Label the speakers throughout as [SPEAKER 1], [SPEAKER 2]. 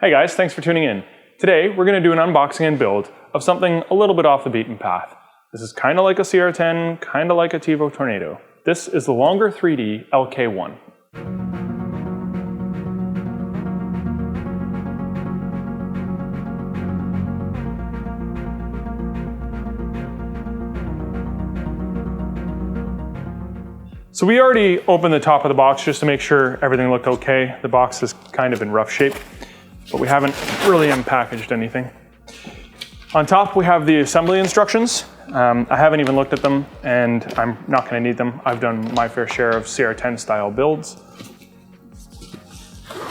[SPEAKER 1] Hey guys, thanks for tuning in. Today we're going to do an unboxing and build of something a little bit off the beaten path. This is kind of like a CR-10, kind of like a Tevo Tornado. This is the Longer 3D LK1. So we already opened the top of the box just to make sure everything looked okay. The box is kind of in rough shape, but we haven't really unpackaged anything. On top we have the assembly instructions. I haven't even looked at them and I'm not going to need them. I've done my fair share of CR-10 style builds.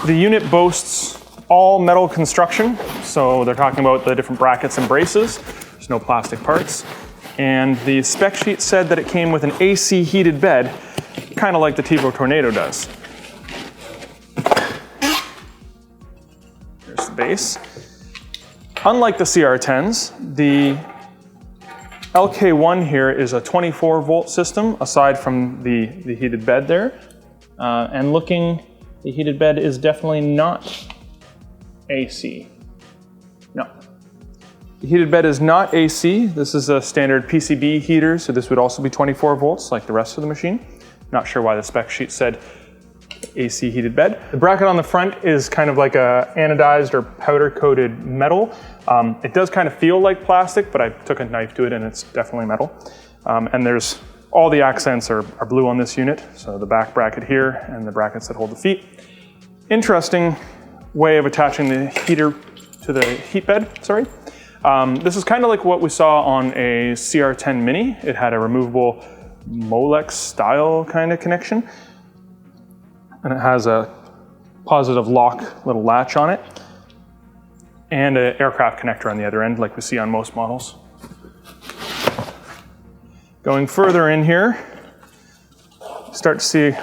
[SPEAKER 1] The unit boasts all metal construction, so they're talking about the different brackets and braces. There's no plastic parts. And the spec sheet said that it came with an AC heated bed, kind of like the Tevo Tornado does. There's the base. Unlike the CR-10s, the LK1 here is a 24 volt system, aside from the heated bed there. And looking, the heated bed is definitely not AC. No. The heated bed is not AC. This is a standard PCB heater, so this would also be 24 volts like the rest of the machine. Not sure why the spec sheet said AC heated bed. The bracket on the front is kind of like a anodized or powder coated metal. It does kind of feel like plastic, but I took a knife to it and it's definitely metal. And there's all the accents are blue on this unit. So the back bracket here and the brackets that hold the feet. Interesting way of attaching the heater to the heat bed, sorry. This is kind of like what we saw on a CR-10 Mini. It had a removable Molex style kind of connection. And it has a positive lock little latch on it. And an aircraft connector on the other end like we see on most models. Going further in here, start to see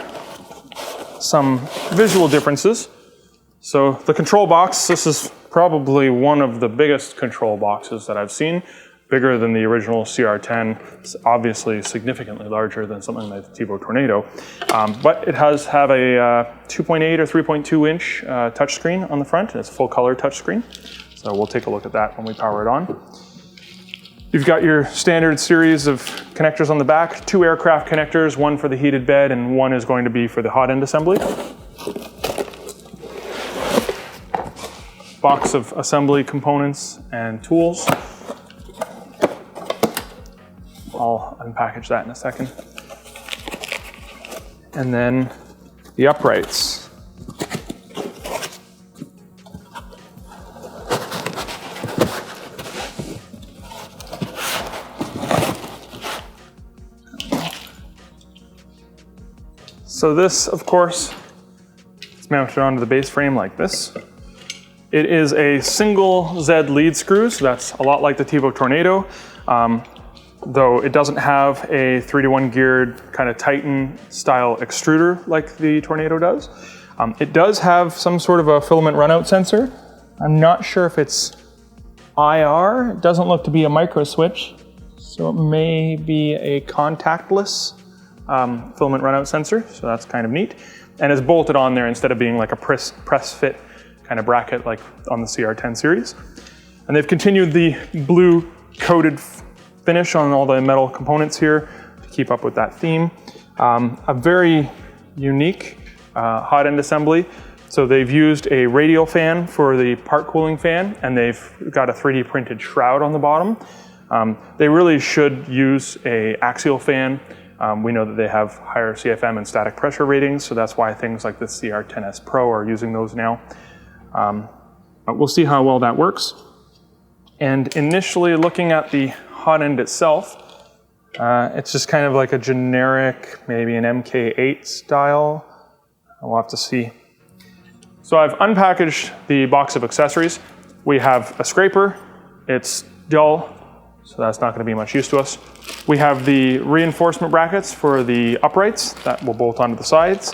[SPEAKER 1] some visual differences. So the control box, this is probably one of the biggest control boxes that I've seen, bigger than the original CR-10. It's obviously significantly larger than something like the Tevo Tornado, but it does have a 2.8 or 3.2 inch touchscreen on the front. It's a full color touchscreen, so we'll take a look at that when we power it on. You've got your standard series of connectors on the back, 2 aircraft connectors, one for the heated bed and one is going to be for the hot end assembly. Box of assembly components and tools. I'll unpackage that in a second. And then the uprights. So this, of course, is mounted onto the base frame like this. It is a single Z lead screw, so that's a lot like the Tevo Tornado, though it doesn't have a 3-to-1 geared kind of Titan style extruder like the Tornado does. It does have some sort of a filament runout sensor. I'm not sure if it's IR. It doesn't look to be a micro switch, so it may be a contactless filament runout sensor, so that's kind of neat. And it's bolted on there instead of being like a press fit kind of bracket like on the CR-10 series. And they've continued the blue coated finish on all the metal components here to keep up with that theme. A very unique hot end assembly. So they've used a radial fan for the part cooling fan, and they've got a 3D printed shroud on the bottom. They really should use a axial fan. We know that they have higher CFM and static pressure ratings, so that's why things like the CR-10S Pro are using those now. But we'll see how well that works. And initially looking at the hot end itself, it's just kind of like a generic, maybe an MK8 style. We'll have to see. So I've unpackaged the box of accessories. We have a scraper. It's dull, so that's not going to be much use to us. We have the reinforcement brackets for the uprights that will bolt onto the sides.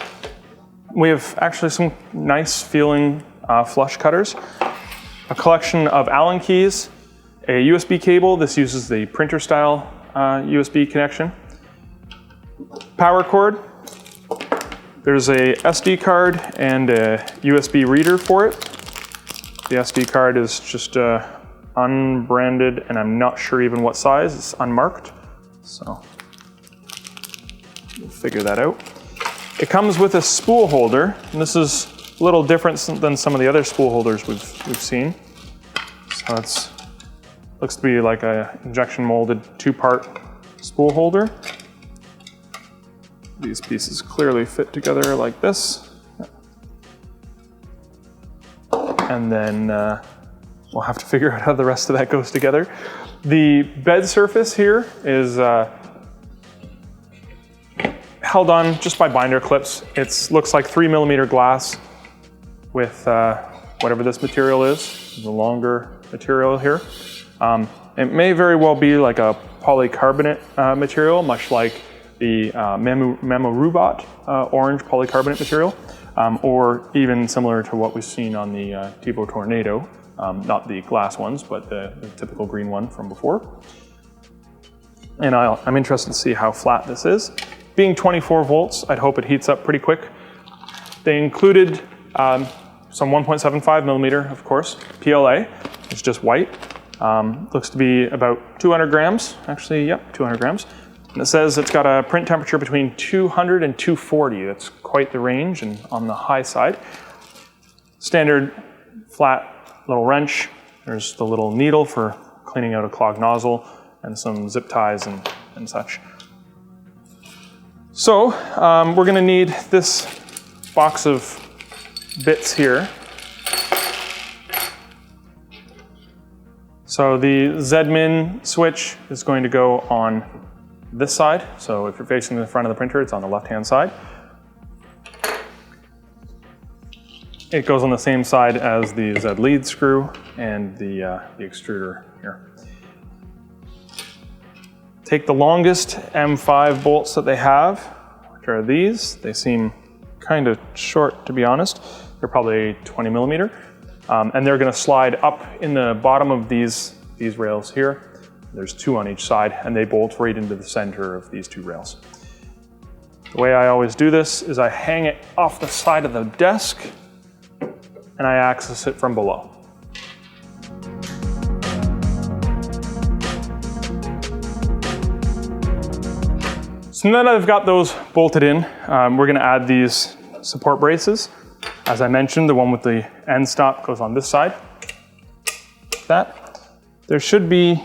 [SPEAKER 1] We have actually some nice feeling flush cutters, a collection of Allen keys, a USB cable. This uses the printer style USB connection, power cord. There's a SD card and a USB reader for it. The SD card is just unbranded, and I'm not sure even what size. It's unmarked, so we'll figure that out. It comes with a spool holder, and this is a little different than some of the other spool holders we've seen. So it looks to be like a injection molded 2-part spool holder. These pieces clearly fit together like this. And then we'll have to figure out how the rest of that goes together. The bed surface here is held on just by binder clips. It looks like 3mm glass with whatever this material is, the longer material here. It may very well be like a polycarbonate material, much like the Memorubot orange polycarbonate material, or even similar to what we've seen on the Tevo Tornado, not the glass ones, but the typical green one from before. And I'm interested to see how flat this is. Being 24 volts, I'd hope it heats up pretty quick. They included some 1.75mm, of course, PLA. It's just white. Looks to be about 200 grams. Actually, yep, 200 grams. And it says it's got a print temperature between 200 and 240. That's quite the range and on the high side. Standard flat little wrench. There's the little needle for cleaning out a clogged nozzle and some zip ties and such. So we're gonna need this box of bits here. So the Z-Min switch is going to go on this side. So if you're facing the front of the printer, it's on the left-hand side. It goes on the same side as the Z lead screw and the extruder here. Take the longest M5 bolts that they have, which are these. They seem kind of short, to be honest. They're probably 20mm. And they're gonna slide up in the bottom of these rails here. There's 2 on each side, and they bolt right into the center of these 2 rails. The way I always do this is I hang it off the side of the desk, and I access it from below. So now that I've got those bolted in, we're gonna add these support braces. As I mentioned, the one with the end stop goes on this side. That. There should be,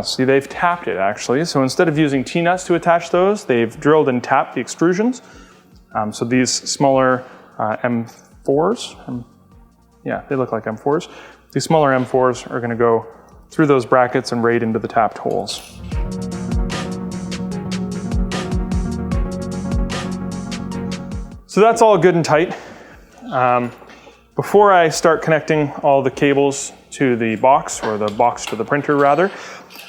[SPEAKER 1] see, they've tapped it actually. So instead of using T-nuts to attach those, they've drilled and tapped the extrusions. So these smaller M4s, yeah, they look like M4s. These smaller M4s are gonna go through those brackets and right into the tapped holes. So that's all good and tight. Before I start connecting all the cables to the box, or the box to the printer rather,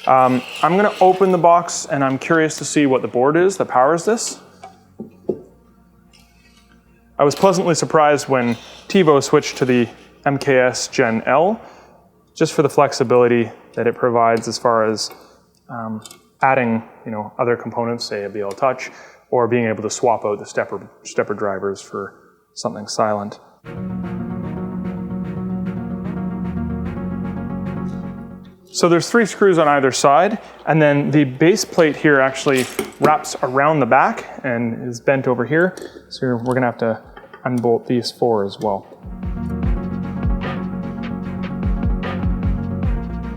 [SPEAKER 1] I'm gonna open the box and I'm curious to see what the board is that powers this. I was pleasantly surprised when Tevo switched to the MKS Gen L, just for the flexibility that it provides as far as adding other components, say a BL Touch, or being able to swap out the stepper drivers for something silent. So there's 3 screws on either side, and then the base plate here actually wraps around the back and is bent over here. So we're gonna have to unbolt these 4 as well.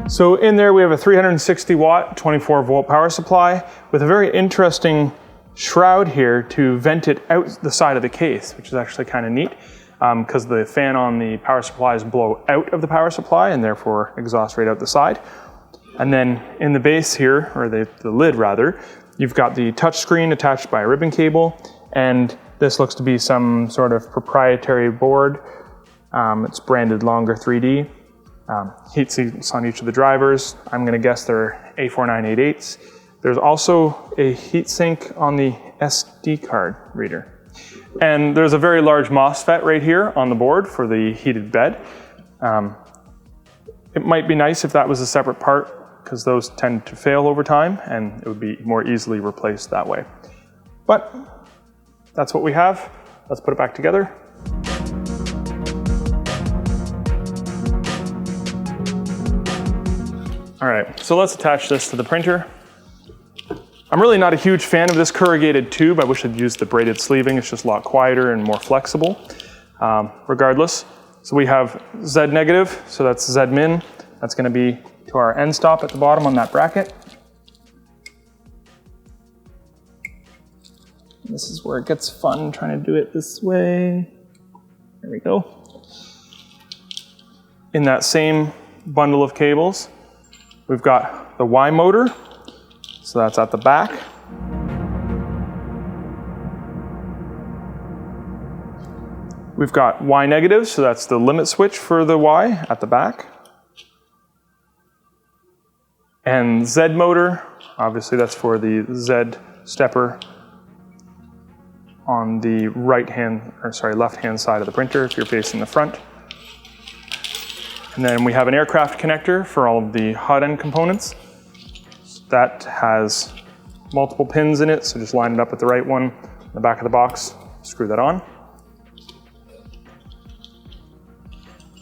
[SPEAKER 1] So in there we have a 360 watt, 24 volt power supply with a very interesting shroud here to vent it out the side of the case, which is actually kind of neat because the fan on the power supplies blow out of the power supply and therefore exhaust right out the side. And then in the base here, or the lid rather, you've got the touch screen attached by a ribbon cable, and this looks to be some sort of proprietary board. It's branded Longer 3D. Heat sinks on each of the drivers. I'm gonna guess they're A4988s. There's also a heat sink on the SD card reader. And there's a very large MOSFET right here on the board for the heated bed. It might be nice if that was a separate part, because those tend to fail over time and it would be more easily replaced that way. But that's what we have. Let's put it back together. All right, so let's attach this to the printer. I'm really not a huge fan of this corrugated tube. I wish I'd used the braided sleeving. It's just a lot quieter and more flexible. Regardless, so we have Z negative, so that's Z min. That's gonna be to our end stop at the bottom on that bracket. This is where it gets fun, trying to do it this way. There we go. In that same bundle of cables, we've got the Y motor, so that's at the back. We've got Y negative, so that's the limit switch for the Y at the back. And Z motor, obviously that's for the Z stepper on the left-hand side of the printer if you're facing the front. And then we have an aircraft connector for all of the hot end components. That has multiple pins in it, so just line it up with the right one in the back of the box, screw that on.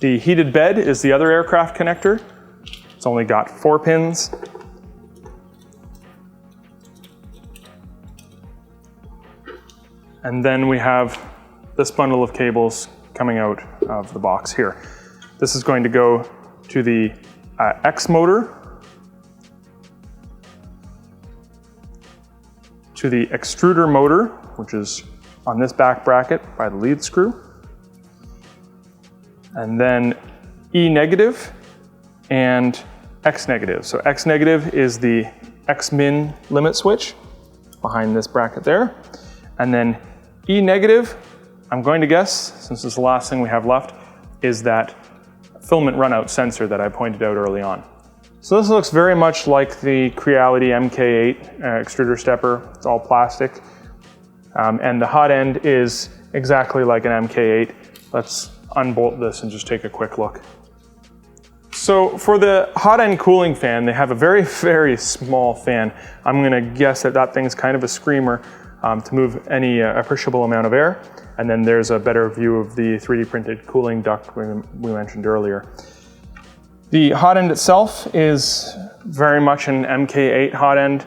[SPEAKER 1] The heated bed is the other aircraft connector. It's only got 4 pins. And then we have this bundle of cables coming out of the box here. This is going to go to the X motor, to the extruder motor, which is on this back bracket by the lead screw, and then E negative and X negative. So X negative is the X min limit switch behind this bracket there. And then E negative, I'm going to guess, since this is the last thing we have left, is that filament runout sensor that I pointed out early on. So this looks very much like the Creality MK8 extruder stepper. It's all plastic. And the hot end is exactly like an MK8. Let's unbolt this and just take a quick look. So for the hot end cooling fan, they have a very, very small fan. I'm gonna guess that that thing's kind of a screamer to move any appreciable amount of air. And then there's a better view of the 3D printed cooling duct we mentioned earlier. The hot end itself is very much an MK8 hot end,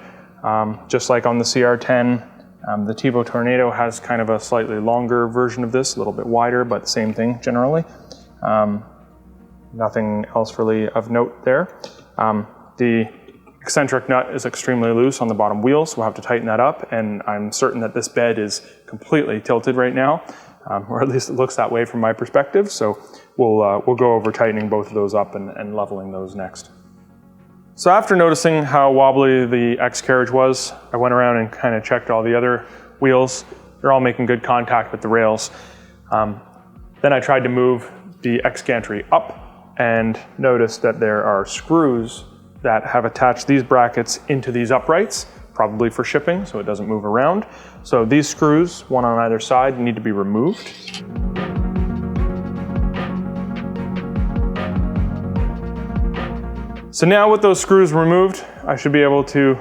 [SPEAKER 1] just like on the CR-10. The Tevo Tornado has kind of a slightly longer version of this, a little bit wider, but same thing generally. Nothing else really of note there. The eccentric nut is extremely loose on the bottom wheel, so we'll have to tighten that up, and I'm certain that this bed is completely tilted right now, or at least it looks that way from my perspective, so we'll go over tightening both of those up and leveling those next. So after noticing how wobbly the X carriage was, I went around and kind of checked all the other wheels. They're all making good contact with the rails. Then I tried to move the X gantry up and noticed that there are screws that have attached these brackets into these uprights, probably for shipping, so it doesn't move around. So these screws, one on either side, need to be removed. So now with those screws removed, I should be able to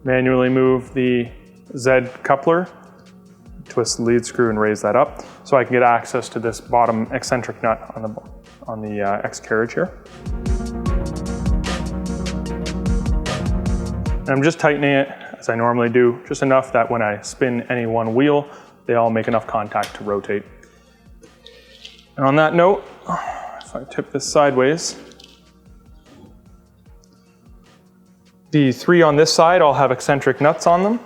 [SPEAKER 1] manually move the Z coupler, twist the lead screw and raise that up, so I can get access to this bottom eccentric nut on the X carriage here. And I'm just tightening it as I normally do, just enough that when I spin any one wheel, they all make enough contact to rotate. And on that note, if I tip this sideways, the 3 on this side all have eccentric nuts on them.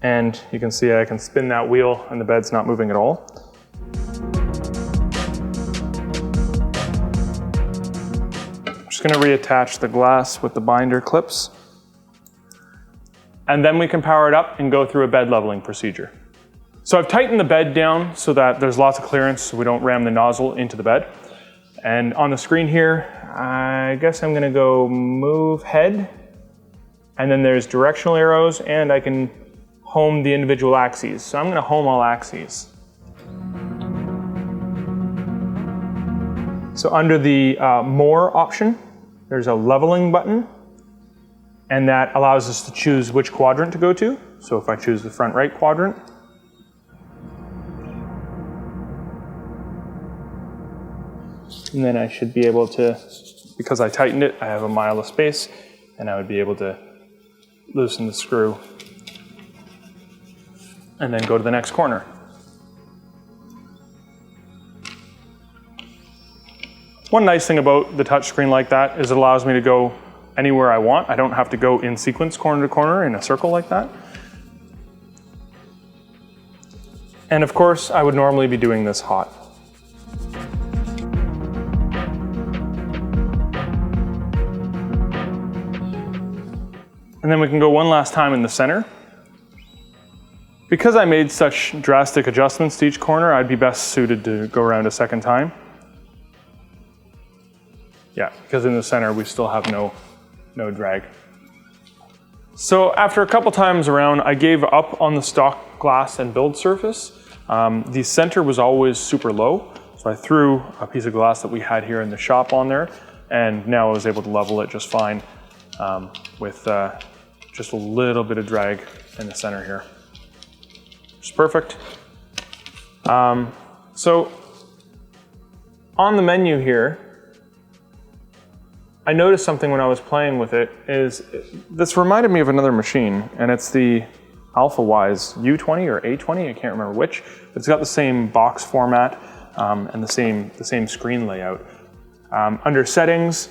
[SPEAKER 1] And you can see I can spin that wheel and the bed's not moving at all. I'm just gonna reattach the glass with the binder clips. And then we can power it up and go through a bed leveling procedure. So I've tightened the bed down so that there's lots of clearance so we don't ram the nozzle into the bed. And on the screen here, I guess I'm gonna go move head. And then there's directional arrows and I can home the individual axes. So I'm gonna home all axes. So under the more option, there's a leveling button. And that allows us to choose which quadrant to go to. So if I choose the front right quadrant, and then I should be able to because I tightened it, I have a mile of space, and I would be able to loosen the screw and then go to the next corner. One nice thing about the touchscreen like that is it allows me to go anywhere I want. I don't have to go in sequence corner to corner in a circle like that. And of course, I would normally be doing this hot. And then we can go one last time in the center. Because I made such drastic adjustments to each corner, I'd be best suited to go around a second time. Yeah, because in the center we still have no drag. So after a couple times around, I gave up on the stock glass and build surface. The center was always super low, so I threw a piece of glass that we had here in the shop on there, and now I was able to level it just fine with just a little bit of drag in the center here. It's perfect. So on the menu here, I noticed something when I was playing with it. This reminded me of another machine, and it's the AlphaWise U20 or A20, I can't remember which. But it's got the same box format and the same screen layout. Under settings,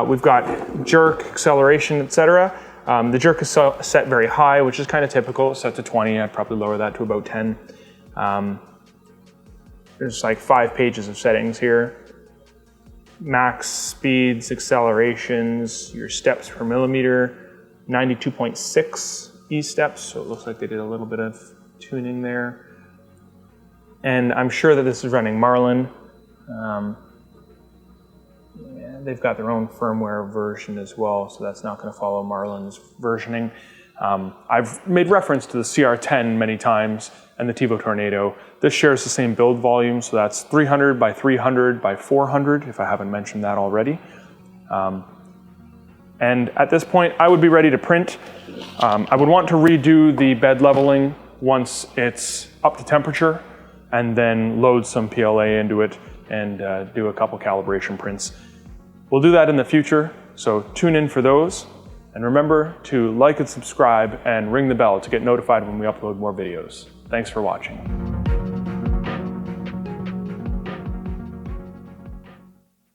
[SPEAKER 1] we've got jerk, acceleration, etc. The jerk is set very high, which is kind of typical. It's set to 20. I'd probably lower that to about 10. There's like 5 pages of settings here. Max speeds, accelerations, your steps per millimeter, 92.6 E-steps, so it looks like they did a little bit of tuning there. And I'm sure that this is running Marlin. They've got their own firmware version as well, so that's not going to follow Marlin's versioning. I've made reference to the CR-10 many times and the TiVo Tornado. This shares the same build volume, so that's 300 by 300 by 400, if I haven't mentioned that already. And at this point, I would be ready to print. I would want to redo the bed leveling once it's up to temperature, and then load some PLA into it and do a couple calibration prints. We'll do that in the future, so tune in for those. And remember to like and subscribe and ring the bell to get notified when we upload more videos. Thanks for watching.